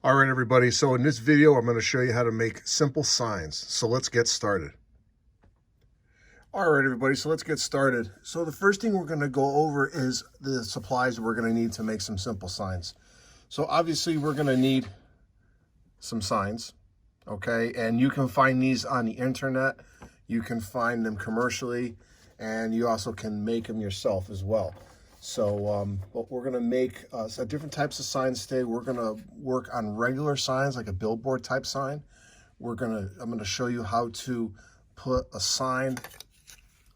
All right, everybody. So in this video, I'm going to show you how to make simple signs. So let's get started. All right, everybody. So let's get started. So the first thing we're going to go over is the supplies we're going to need to make some simple signs. So obviously we're going to need some signs, okay? And you can find these on the internet. You can find them commercially, and you also can make them yourself as well. So but we're going to make different types of signs today. We're going to work on regular signs, like a billboard type sign. I'm going to show you how to put a sign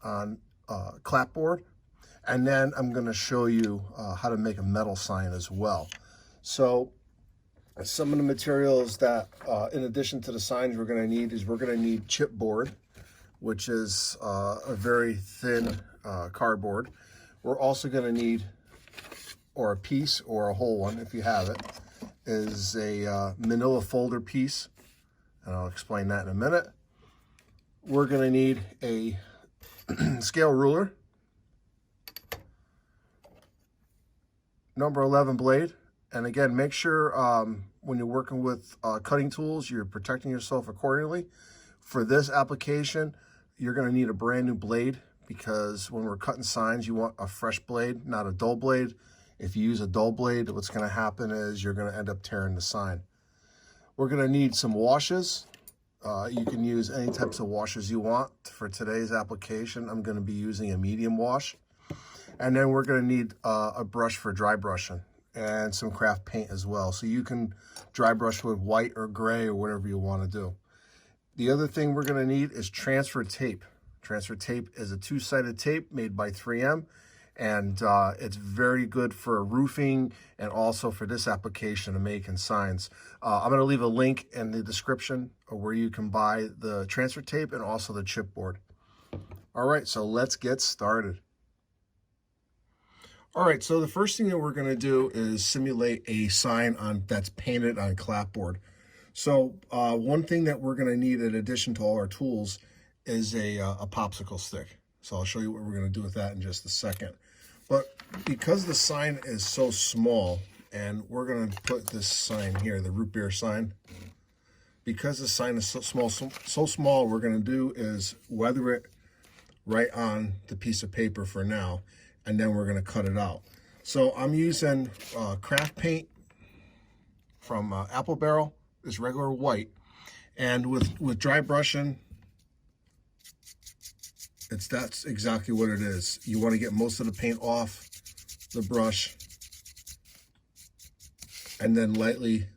on a clapboard, and then I'm going to show you how to make a metal sign as well. So some of the materials that, in addition to the signs we're going to need, is we're going to need chipboard, which is a very thin cardboard. We're also going to need, or a piece or a whole one if you have it, is a manila folder piece, and I'll explain that in a minute. We're going to need a scale ruler, number 11 blade, and again, make sure when you're working with cutting tools, you're protecting yourself accordingly. For this application, you're going to need a brand new blade, because when we're cutting signs, you want a fresh blade, not a dull blade. If you use a dull blade, what's going to happen is you're going to end up tearing the sign. We're going to need some washes. You can use any types of washes you want. For today's application, I'm going to be using a medium wash. And then we're going to need a brush for dry brushing and some craft paint as well. So you can dry brush with white or gray or whatever you want to do. The other thing we're going to need is transfer tape. Transfer tape is a two-sided tape made by 3M, and it's very good for roofing and also for this application of making signs. I'm going to leave a link in the description of where you can buy the transfer tape and also the chipboard. All right, so let's get started. All right, so the first thing that we're going to do is simulate a sign that's painted on clapboard. So one thing that we're going to need in addition to all our tools is a popsicle stick. So I'll show you what we're going to do with that in just a second. But because the sign is so small, and we're going to put this sign here, the root beer sign, because the sign is so small, what we're going to do is weather it right on the piece of paper for now, and then we're going to cut it out. So I'm using craft paint from Apple Barrel, this regular white, and with dry brushing, that's exactly what it is. You want to get most of the paint off the brush and then lightly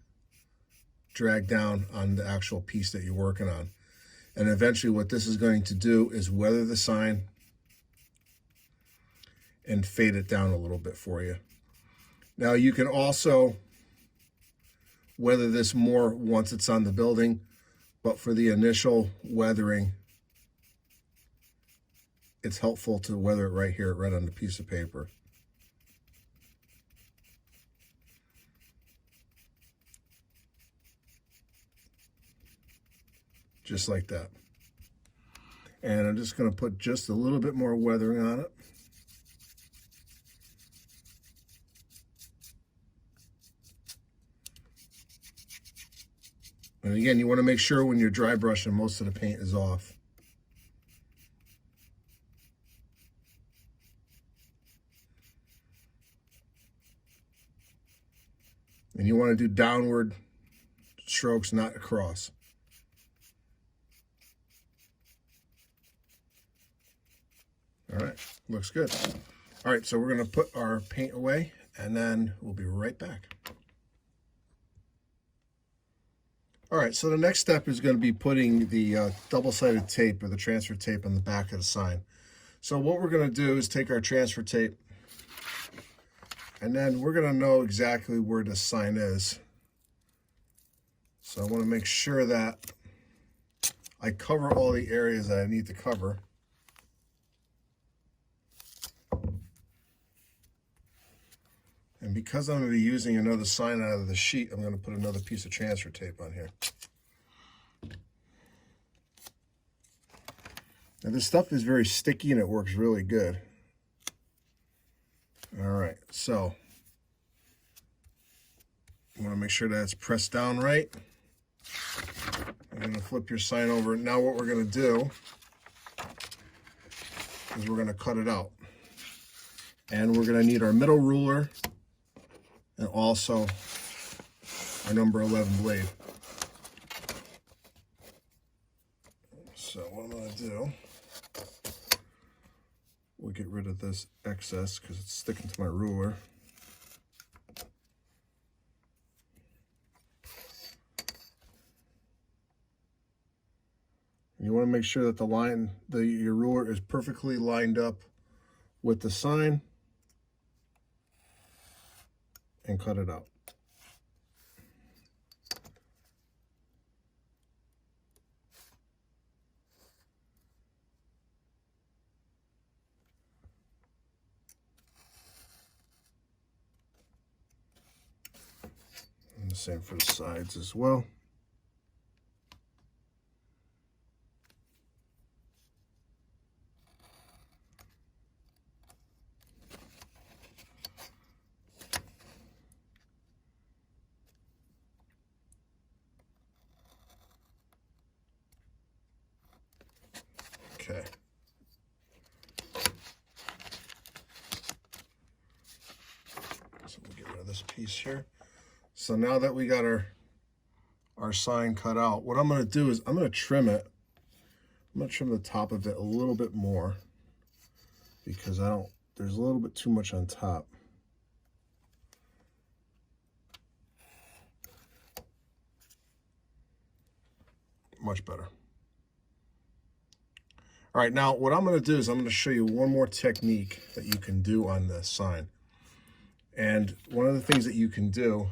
drag down on the actual piece that you're working on. And eventually what this is going to do is weather the sign and fade it down a little bit for you. Now you can also weather this more once it's on the building, but for the initial weathering, it's helpful to weather it right here, right on the piece of paper. Just like that. And I'm just going to put just a little bit more weathering on it. And again, you want to make sure when you're dry brushing, most of the paint is off. And you want to do downward strokes, not across. All right, looks good. All right, so we're going to put our paint away, and then we'll be right back. All right, so the next step is going to be putting the double-sided tape or the transfer tape on the back of the sign. So what we're going to do is take our transfer tape, and then we're going to know exactly where the sign is. So I want to make sure that I cover all the areas that I need to cover. And because I'm going to be using another sign out of the sheet, I'm going to put another piece of transfer tape on here. Now this stuff is very sticky and it works really good. All right, so You want to make sure that it's pressed down right. You're going to flip your sign over. Now what we're going to do is we're going to cut it out. And we're going to need our middle ruler and also our number 11 blade. So what I'm going to do, we'll get rid of this excess because it's sticking to my ruler. You want to make sure that your ruler is perfectly lined up with the sign and cut it out. And the same for the sides as well. Okay. So we'll get rid of this piece here. So now that we got our sign cut out, what I'm going to do is I'm going to trim it. I'm going to trim the top of it a little bit more because there's a little bit too much on top. Much better. All right, now what I'm going to do is I'm going to show you one more technique that you can do on this sign. And one of the things that you can do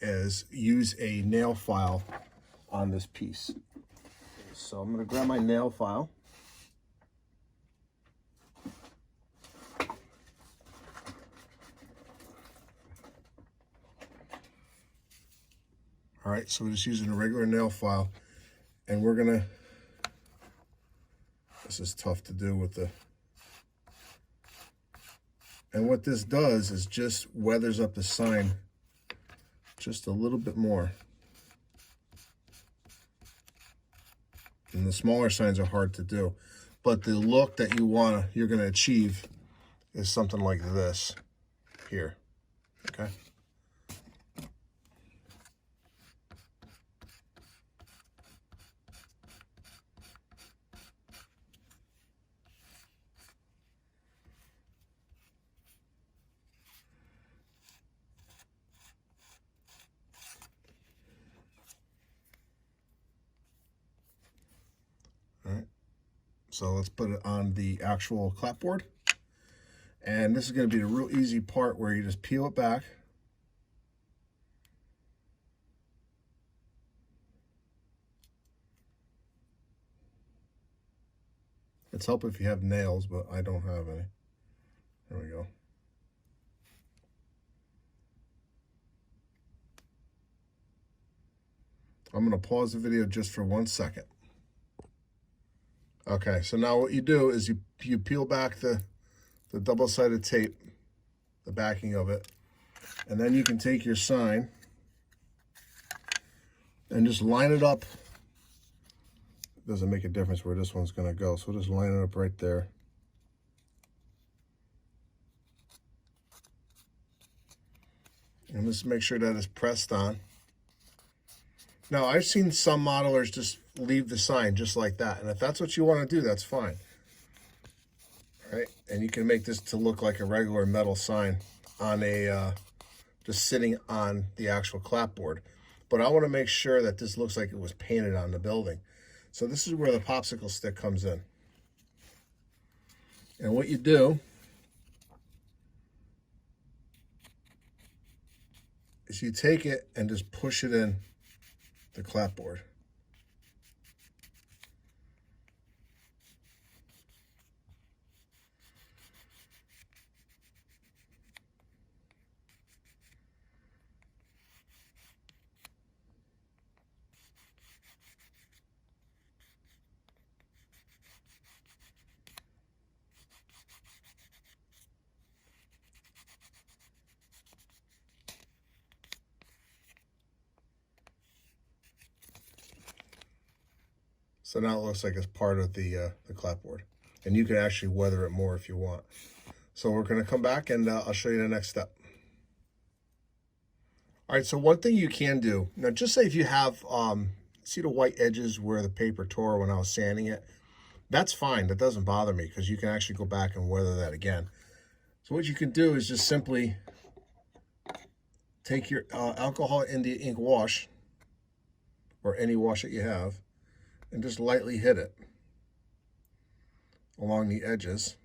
is use a nail file on this piece. So I'm going to grab my nail file. All right, so we're just using a regular nail file, and we're going to, this is tough to do with the, and what this does is just weathers up the sign just a little bit more. And the smaller signs are hard to do, but the look that you're going to achieve is something like this here. Okay. So let's put it on the actual clapboard. And this is going to be a real easy part where you just peel it back. It's helpful if you have nails, but I don't have any. There we go. I'm going to pause the video just for 1 second. Okay, so now what you do is you peel back the double-sided tape, the backing of it, and then you can take your sign and just line it up. It doesn't make a difference where this one's going to go, so just line it up right there. And just make sure that it's pressed on. Now, I've seen some modelers just leave the sign just like that. And if that's what you want to do, that's fine. All right? And you can make this to look like a regular metal sign on just sitting on the actual clapboard. But I want to make sure that this looks like it was painted on the building. So this is where the popsicle stick comes in. And what you do is you take it and just push it in the clapboard. So now it looks like it's part of the clapboard. And you can actually weather it more if you want. So we're going to come back and I'll show you the next step. All right, so one thing you can do, now just say if you have, see the white edges where the paper tore when I was sanding it? That's fine, that doesn't bother me because you can actually go back and weather that again. So what you can do is just simply take your alcohol India ink wash, or any wash that you have, and just lightly hit it along the edges,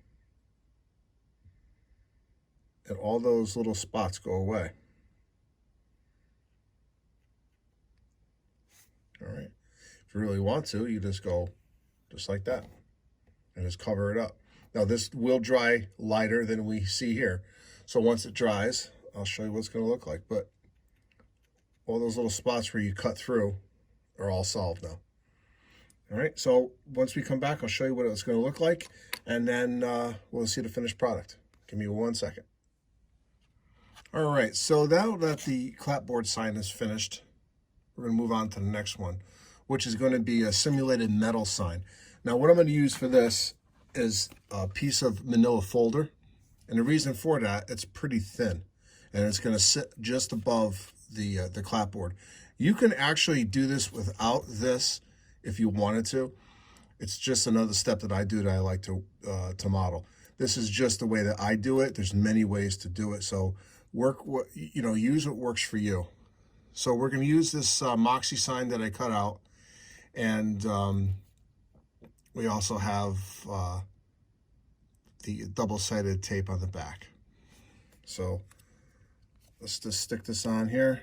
and all those little spots go away. All right. If you really want to, you just go just like that and just cover it up. Now this will dry lighter than we see here. So once it dries, I'll show you what it's going to look like. But all those little spots where you cut through are all solved now. All right. So once we come back, I'll show you what it's going to look like. And then we'll see the finished product. Give me 1 second. All right. So now that the clapboard sign is finished, we're going to move on to the next one, which is going to be a simulated metal sign. Now, what I'm going to use for this is a piece of manila folder. And the reason for that, it's pretty thin. And it's going to sit just above the clapboard. You can actually do this without this if you wanted to. It's just another step that I do that I like to model. This is just the way that I do it. There's many ways to do it. So use what works for you. So we're going to use this Moxie sign that I cut out, and we also have the double-sided tape on the back. So let's just stick this on here.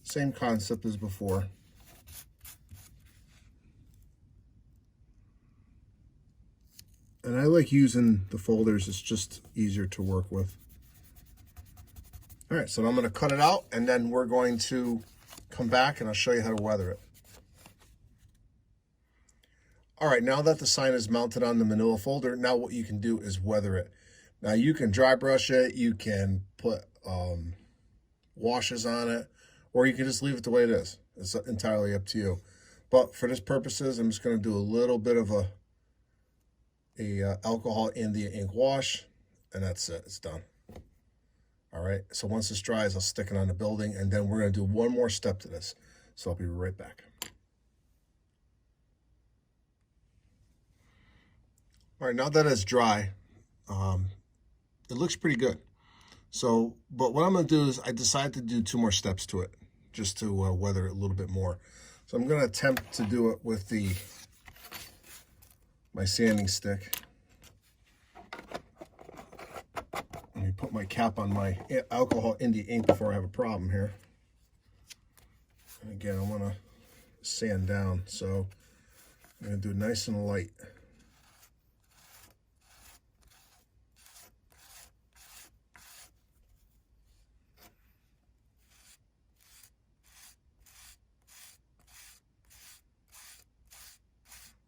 Same concept as before. And I like using the folders. It's just easier to work with. All right, so I'm going to cut it out, and then we're going to come back and I'll show you how to weather it. All right, now that the sign is mounted on the manila folder, now what you can do is weather it. Now you can dry brush it, you can put washes on it, or you can just leave it the way it is. It's entirely up to you. But for this purposes, I'm just going to do a little bit of a alcohol India ink wash, and that's it. It's done. All right. So once this dries, I'll stick it on the building, and then we're going to do one more step to this. So I'll be right back. All right. Now that it's dry, it looks pretty good. So, but what I'm going to do is I decided to do 2 more steps to it, just to weather it a little bit more. So I'm going to attempt to do it with my sanding stick. Let me put my cap on my alcohol India ink before I have a problem here. And again, I want to sand down, so I'm going to do it nice and light.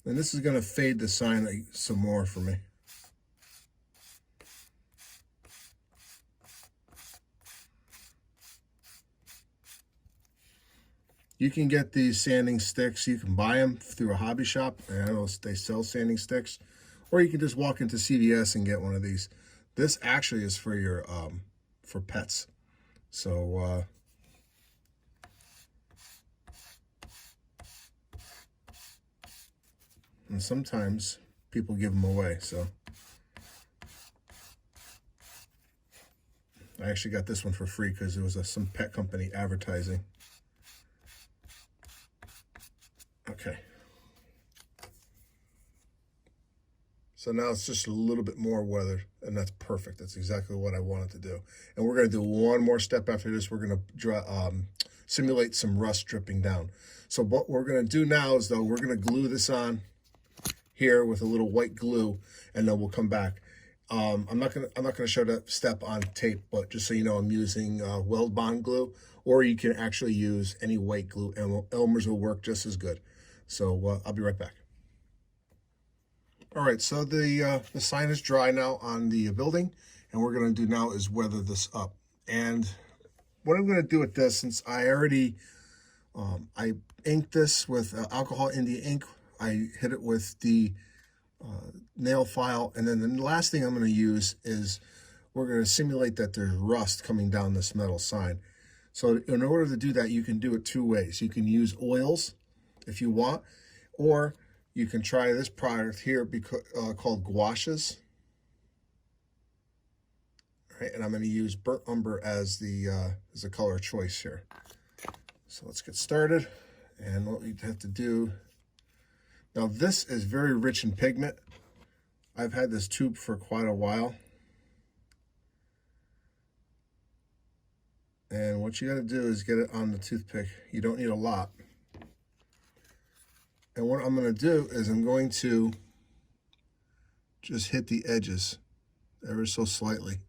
And this is going to fade the sign some more for me. You can get these sanding sticks. You can buy them through a hobby shop. I know they sell sanding sticks. Or you can just walk into CVS and get one of these. This actually is for your for pets. So and sometimes people give them away. So I actually got this one for free because it was some pet company advertising. Okay. So now it's just a little bit more weathered, and that's perfect. That's exactly what I wanted to do. And we're going to do one more step after this. We're going to simulate some rust dripping down. So what we're going to do now is, though, we're going to glue this on here with a little white glue, and then we'll come back. I'm not gonna show that step on tape, but just so you know, I'm using weld bond glue, or you can actually use any white glue. Elmer's will work just as good. So I'll be right back. All right, so the sign is dry now on the building, And what we're going to do now is weather this up. And what I'm going to do with this, since I already I inked this with alcohol India ink, I hit it with the nail file, and then the last thing I'm going to use is we're going to simulate that there's rust coming down this metal sign. So in order to do that, you can do it two ways. You can use oils if you want, or you can try this product here called gouaches. All right, and I'm going to use burnt umber as the color choice here. So let's get started. And what we have to do, now this is very rich in pigment. I've had this tube for quite a while. And what you got to do is get it on the toothpick. You don't need a lot. And what I'm going to do is I'm going to just hit the edges ever so slightly.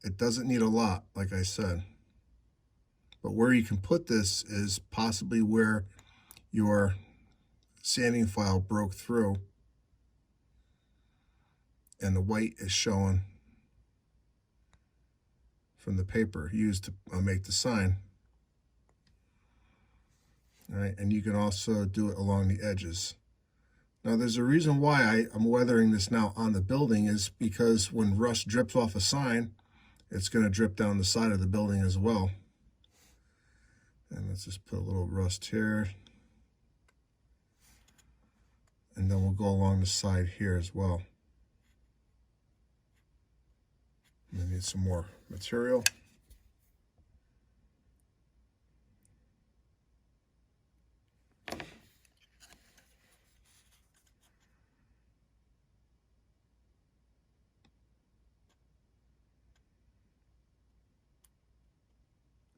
It doesn't need a lot, like I said. But where you can put this is possibly where your sanding file broke through and the white is showing from the paper used to make the sign. All right, and you can also do it along the edges. Now there's a reason why I'm weathering this now on the building, is because when rust drips off a sign, it's going to drip down the side of the building as well. And let's just put a little rust here. And then we'll go along the side here as well. We need some more material.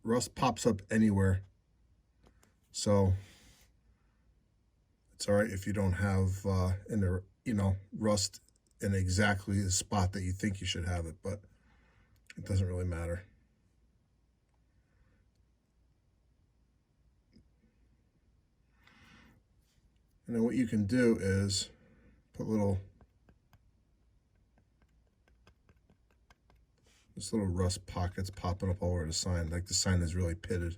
Rust pops up anywhere, so it's all right if you don't have rust in exactly the spot that you think you should have it, but it doesn't really matter. And then what you can do is put this little rust pockets popping up all over the sign, like the sign is really pitted.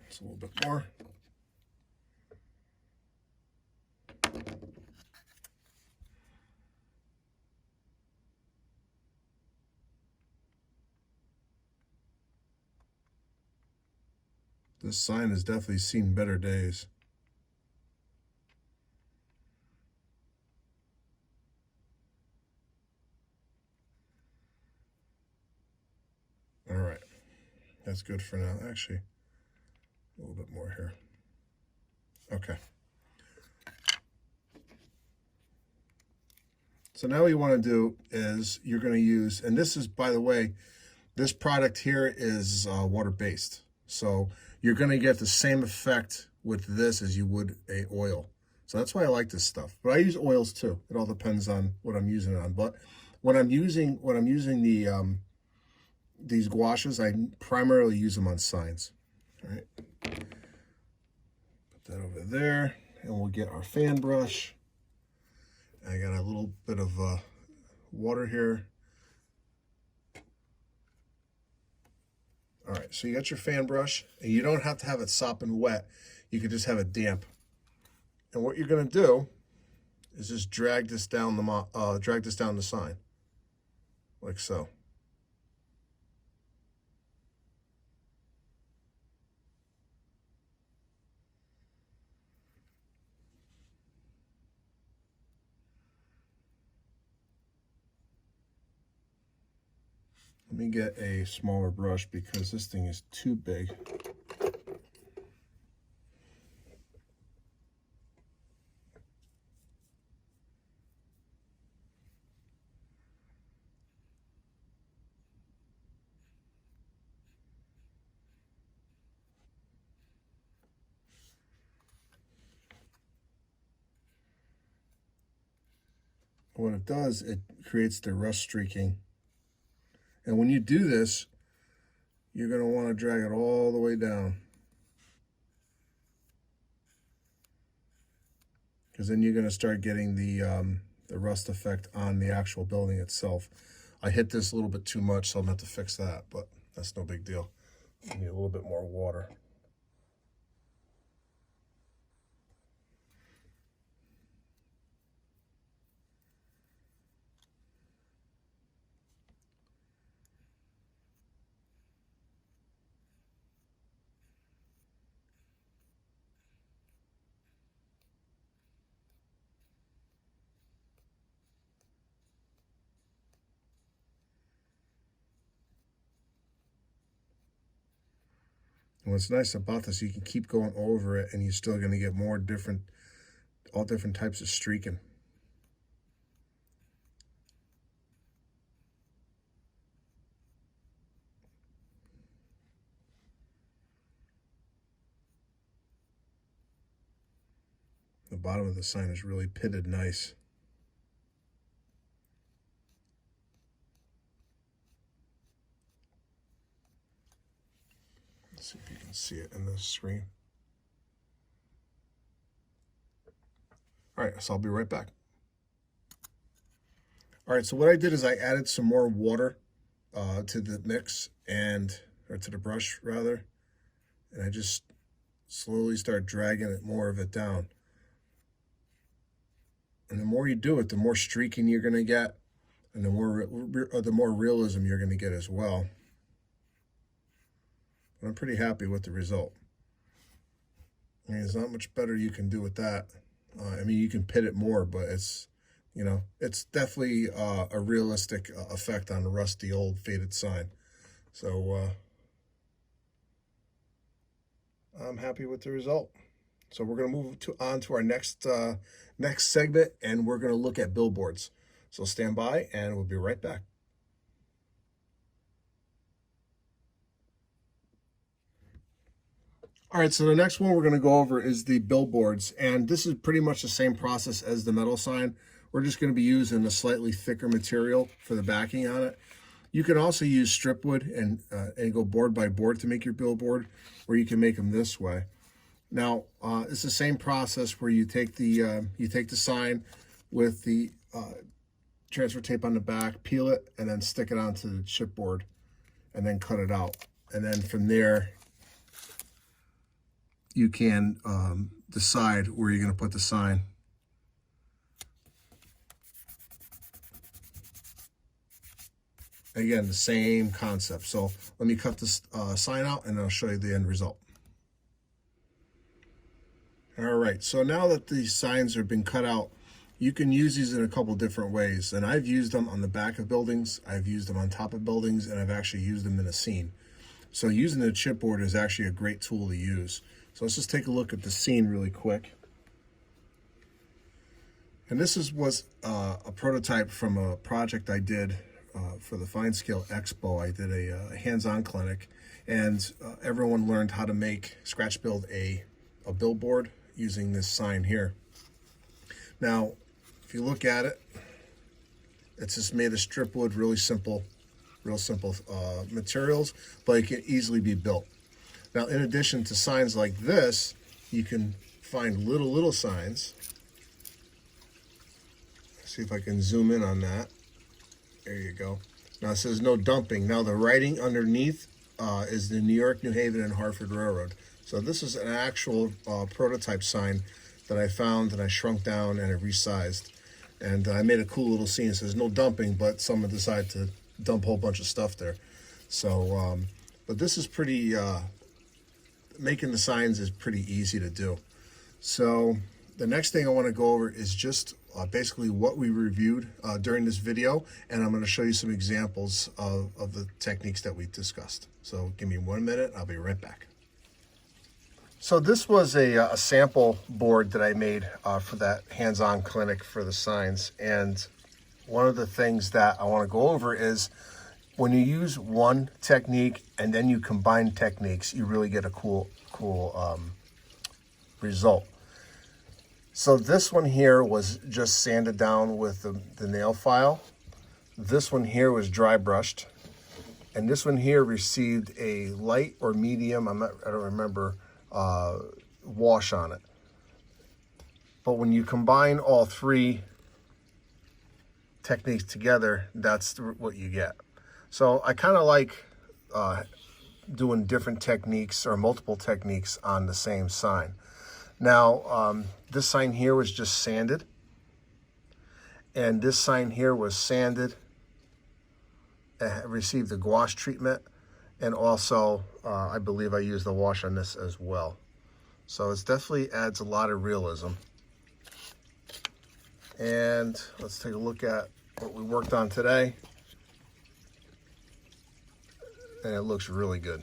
Just a little bit more. This sign has definitely seen better days. All right, that's good for now. Actually, a little bit more here. Okay. So now what you want to do is you're going to use, and this is, by the way, this product here is water-based. So you're going to get the same effect with this as you would a oil. So that's why I like this stuff. But I use oils too. It all depends on what I'm using it on. But when I'm using the these gouaches, I primarily use them on signs. All right. Put that over there, and we'll get our fan brush. I got a little bit of water here. All right, so you got your fan brush, and you don't have to have it sopping wet. You can just have it damp. And what you're going to do is just drag this down the sign, like so. Let me get a smaller brush because this thing is too big. What it does, it creates the rust streaking. And when you do this, you're going to want to drag it all the way down. because then you're going to start getting the rust effect on the actual building itself. I hit this a little bit too much, so I'm going to have to fix that, but that's no big deal. I need a little bit more water. And what's nice about this, you can keep going over it and you're still going to get more different, all different types of streaking. The bottom of the sign is really pitted nice. Let's see if you can see it in the screen. All right, so I'll be right back. All right, so what I did is I added some more water to the mix or to the brush rather, and I just slowly start dragging it, more of it down. And the more you do it, the more streaking you're going to get, and the more realism you're going to get as well. But I'm pretty happy with the result. I mean, there's not much better you can do with that. I mean, you can pit it more, but it's, you know, it's definitely a realistic effect on a rusty old faded sign. So I'm happy with the result. So we're going to move on to our next segment, and we're going to look at billboards. So stand by, and we'll be right back. All right, so the next one we're going to go over is the billboards, and this is pretty much the same process as the metal sign. We're just going to be using a slightly thicker material for the backing on it. You can also use strip wood and go board by board to make your billboard, or you can make them this way. Now, it's the same process where you take the sign with the transfer tape on the back, peel it, and then stick it onto the chipboard, and then cut it out. And then from there, you can decide where you're going to put the sign. Again, the same concept. So let me cut this sign out, and I'll show you the end result. All right, so now that these signs have been cut out, you can use these in a couple different ways. And I've used them on the back of buildings, I've used them on top of buildings, and I've actually used them in a scene. So using the chipboard is actually a great tool to use. So let's just take a look at the scene really quick. And this was a prototype from a project I did for the Fine Scale Expo. I did a hands-on clinic, and everyone learned how to scratch build a billboard using this sign here. Now, if you look at it, it's just made of strip wood, real simple materials, but it can easily be built. Now, in addition to signs like this, you can find little signs. See if I can zoom in on that. There you go. Now it says no dumping. Now the writing underneath is the New York, New Haven, and Hartford Railroad. So this is an actual prototype sign that I found, and I shrunk down and I resized. And I made a cool little scene. It says no dumping, but someone decided to dump a whole bunch of stuff there. So, but this is pretty, making the signs is pretty easy to do. So the next thing I want to go over is just basically what we reviewed during this video, and I'm going to show you some examples of the techniques that we discussed. So give me 1 minute, I'll be right back. So this was a sample board that I made for that hands-on clinic for the signs, and one of the things that I want to go over is when you use one technique and then you combine techniques, you really get a cool result. So this one here was just sanded down with the nail file. This one here was dry brushed. And this one here received a light or medium, I don't remember, wash on it. But when you combine all three techniques together, that's what you get. So I kind of like doing different techniques or multiple techniques on the same sign. Now, this sign here was just sanded, and this sign here was sanded, received the gouache treatment, and also I believe I used the wash on this as well. So it definitely adds a lot of realism. And let's take a look at what we worked on today. And it looks really good.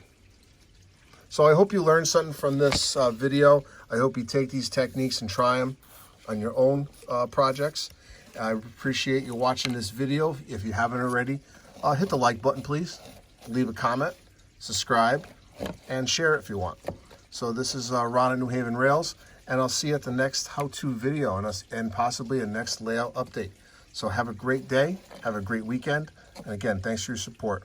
So I hope you learned something from this video. I hope you take these techniques and try them on your own projects. I appreciate you watching this video. If you haven't already, hit the like button, please. Leave a comment, subscribe, and share it if you want. So this is Ron at New Haven Rails, and I'll see you at the next how-to video and possibly a next layout update. So have a great day, have a great weekend, and again, thanks for your support.